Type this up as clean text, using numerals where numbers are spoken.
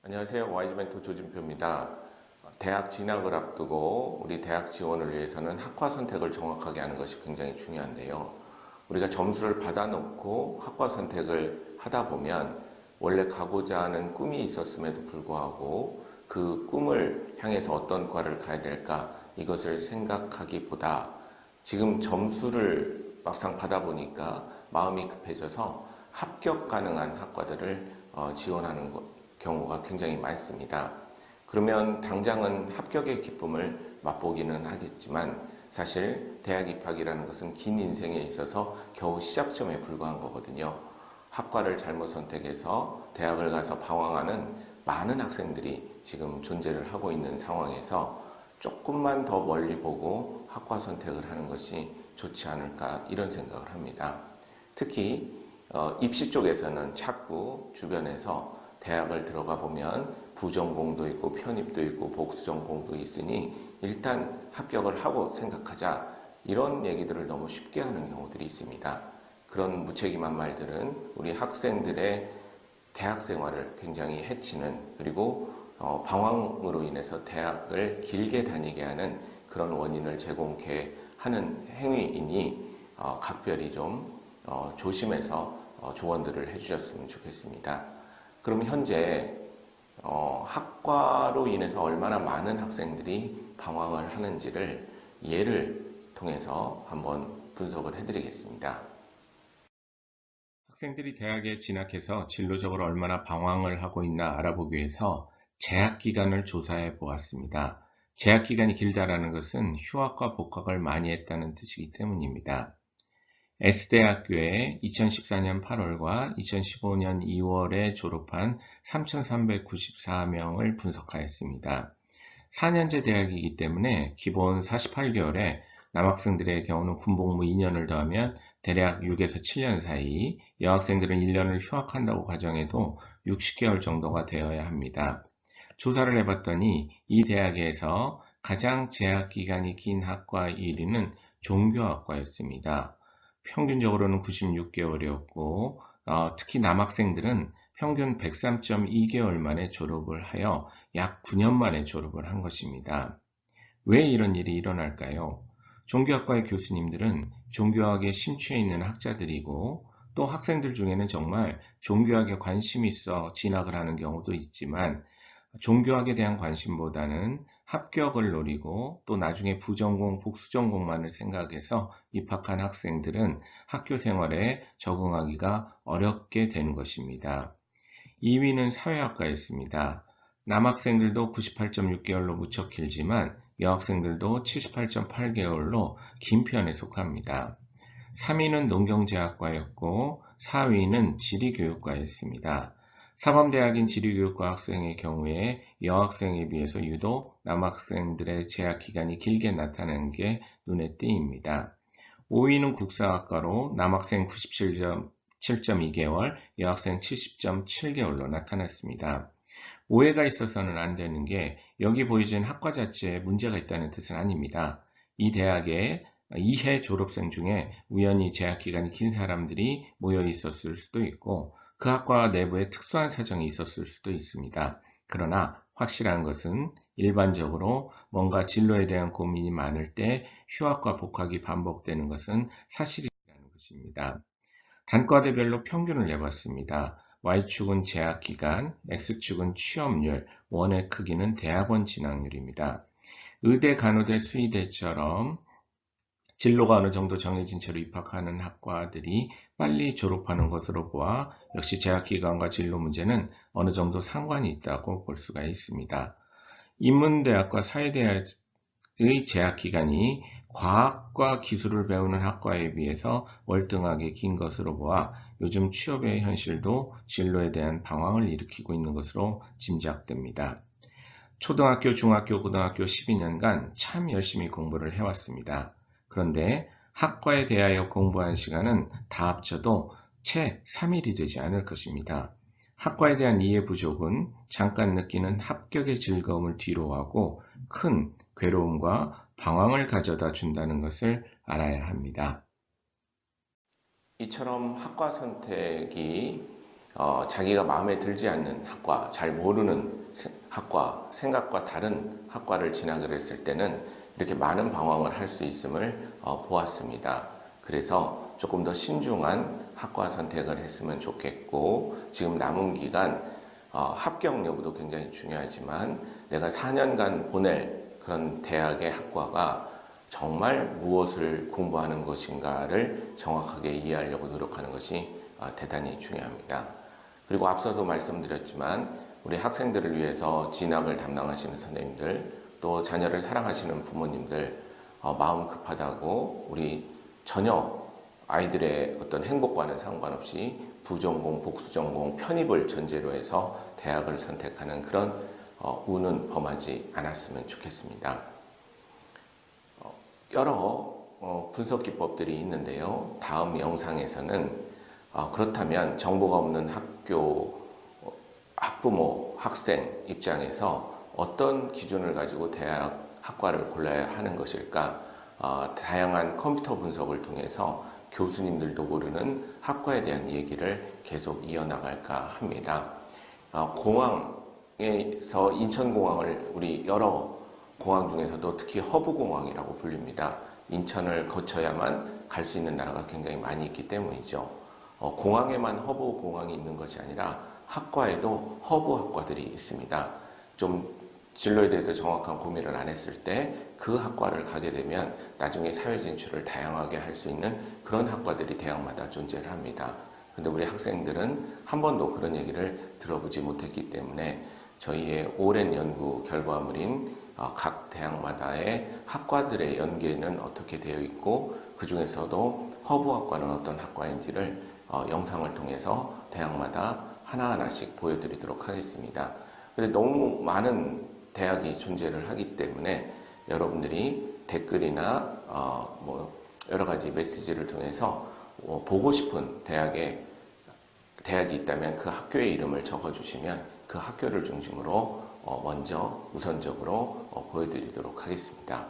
안녕하세요. 와이즈멘토 조진표입니다. 대학 진학을 앞두고 우리 대학 지원을 위해서는 학과 선택을 정확하게 하는 것이 굉장히 중요한데요. 우리가 점수를 받아놓고 학과 선택을 하다 보면 원래 가고자 하는 꿈이 있었음에도 불구하고 그 꿈을 향해서 어떤 과를 가야 될까 이것을 생각하기보다 지금 점수를 막상 받아보니까 마음이 급해져서 합격 가능한 학과들을 지원하는 경우가 굉장히 많습니다. 그러면 당장은 합격의 기쁨을 맛보기는 하겠지만 사실 대학 입학이라는 것은 긴 인생에 있어서 겨우 시작점에 불과한 거거든요. 학과를 잘못 선택해서 대학을 가서 방황하는 많은 학생들이 지금 존재를 하고 있는 상황에서 조금만 더 멀리 보고 학과 선택을 하는 것이 좋지 않을까 이런 생각을 합니다. 특히 입시 쪽에서는 자꾸 주변에서 대학을 들어가 보면 부전공도 있고 편입도 있고 복수전공도 있으니 일단 합격을 하고 생각하자 이런 얘기들을 너무 쉽게 하는 경우들이 있습니다. 그런 무책임한 말들은 우리 학생들의 대학 생활을 굉장히 해치는 그리고 방황으로 인해서 대학을 길게 다니게 하는 그런 원인을 제공케 하는 행위이니 각별히 좀 조심해서 조언들을 해주셨으면 좋겠습니다. 그럼 현재 학과로 인해서 얼마나 많은 학생들이 방황을 하는지를 예를 통해서 한번 분석을 해드리겠습니다. 학생들이 대학에 진학해서 진로적으로 얼마나 방황을 하고 있나 알아보기 위해서 재학 기간을 조사해 보았습니다. 재학 기간이 길다라는 것은 휴학과 복학을 많이 했다는 뜻이기 때문입니다. S대학교에 2014년 8월과 2015년 2월에 졸업한 3,394명을 분석하였습니다. 4년제 대학이기 때문에 기본 48개월에 남학생들의 경우는 군복무 2년을 더하면 대략 6에서 7년 사이, 여학생들은 1년을 휴학한다고 가정해도 60개월 정도가 되어야 합니다. 조사를 해봤더니 이 대학에서 가장 재학 기간이 긴 학과 1위는 종교학과였습니다. 평균적으로는 96개월이었고 특히 남학생들은 평균 103.2개월 만에 졸업을 하여 약 9년 만에 졸업을 한 것입니다. 왜 이런 일이 일어날까요? 종교학과의 교수님들은 종교학에 심취해 있는 학자들이고 또 학생들 중에는 정말 종교학에 관심이 있어 진학을 하는 경우도 있지만 종교학에 대한 관심보다는 합격을 노리고 또 나중에 부전공, 복수전공만을 생각해서 입학한 학생들은 학교 생활에 적응하기가 어렵게 되는 것입니다. 2위는 사회학과였습니다. 남학생들도 98.6개월로 무척 길지만 여학생들도 78.8개월로 긴 편에 속합니다. 3위는 농경제학과였고 4위는 지리교육과였습니다. 사범대학인 지리교육과 학생의 경우에 여학생에 비해서 유독 남학생들의 재학 기간이 길게 나타나는 게 눈에 띄입니다. 5위는 국사학과로 남학생 97.2개월, 여학생 70.7개월로 나타났습니다. 오해가 있어서는 안 되는 게 여기 보여진 학과 자체에 문제가 있다는 뜻은 아닙니다. 이 대학에 2해 졸업생 중에 우연히 재학 기간이 긴 사람들이 모여 있었을 수도 있고 그 학과 내부에 특수한 사정이 있었을 수도 있습니다. 그러나 확실한 것은 일반적으로 뭔가 진로에 대한 고민이 많을 때 휴학과 복학이 반복되는 것은 사실이라는 것입니다. 단과대별로 평균을 내봤습니다. Y축은 재학 기간, X축은 취업률, 원의 크기는 대학원 진학률입니다. 의대, 간호대, 수의대처럼 진로가 어느 정도 정해진 채로 입학하는 학과들이 빨리 졸업하는 것으로 보아 역시 재학기간과 진로 문제는 어느 정도 상관이 있다고 볼 수가 있습니다. 인문대학과 사회대학의 재학기간이 과학과 기술을 배우는 학과에 비해서 월등하게 긴 것으로 보아 요즘 취업의 현실도 진로에 대한 방황을 일으키고 있는 것으로 짐작됩니다. 초등학교, 중학교, 고등학교 12년간 참 열심히 공부를 해왔습니다. 그런데 학과에 대하여 공부한 시간은 다 합쳐도 채 3일이 되지 않을 것입니다. 학과에 대한 이해 부족은 잠깐 느끼는 합격의 즐거움을 뒤로하고 큰 괴로움과 방황을 가져다 준다는 것을 알아야 합니다. 이처럼 학과 선택이 자기가 마음에 들지 않는 학과, 잘 모르는 학과, 생각과 다른 학과를 진학을 했을 때는 이렇게 많은 방황을 할 수 있음을 보았습니다. 그래서 조금 더 신중한 학과 선택을 했으면 좋겠고, 지금 남은 기간 합격 여부도 굉장히 중요하지만 내가 4년간 보낼 그런 대학의 학과가 정말 무엇을 공부하는 것인가를 정확하게 이해하려고 노력하는 것이 대단히 중요합니다. 그리고 앞서도 말씀드렸지만 우리 학생들을 위해서 진학을 담당하시는 선생님들, 또 자녀를 사랑하시는 부모님들, 마음 급하다고 우리 전혀 아이들의 어떤 행복과는 상관없이 부전공, 복수전공, 편입을 전제로 해서 대학을 선택하는 그런 운은 범하지 않았으면 좋겠습니다. 여러 분석 기법들이 있는데요. 다음 영상에서는 그렇다면 정보가 없는 학교, 학부모, 학생 입장에서 어떤 기준을 가지고 대학 학과를 골라야 하는 것일까? 다양한 컴퓨터 분석을 통해서 교수님들도 모르는 학과에 대한 얘기를 계속 이어나갈까 합니다. 공항에서 인천공항을 우리 여러 공항 중에서도 특히 허브공항이라고 불립니다. 인천을 거쳐야만 갈 수 있는 나라가 굉장히 많이 있기 때문이죠. 공항에만 허브공항이 있는 것이 아니라 학과에도 허브학과들이 있습니다. 좀 진로에 대해서 정확한 고민을 안 했을 때 그 학과를 가게 되면 나중에 사회 진출을 다양하게 할 수 있는 그런 학과들이 대학마다 존재를 합니다. 근데 우리 학생들은 한 번도 그런 얘기를 들어보지 못했기 때문에 저희의 오랜 연구 결과물인 각 대학마다의 학과들의 연계는 어떻게 되어 있고 그 중에서도 허브학과는 어떤 학과인지를 영상을 통해서 대학마다 하나하나씩 보여드리도록 하겠습니다. 근데 너무 많은 대학이 존재를 하기 때문에 여러분들이 댓글이나 여러 가지 메시지를 통해서 보고 싶은 대학이 있다면 그 학교의 이름을 적어주시면 그 학교를 중심으로 먼저 우선적으로 보여드리도록 하겠습니다.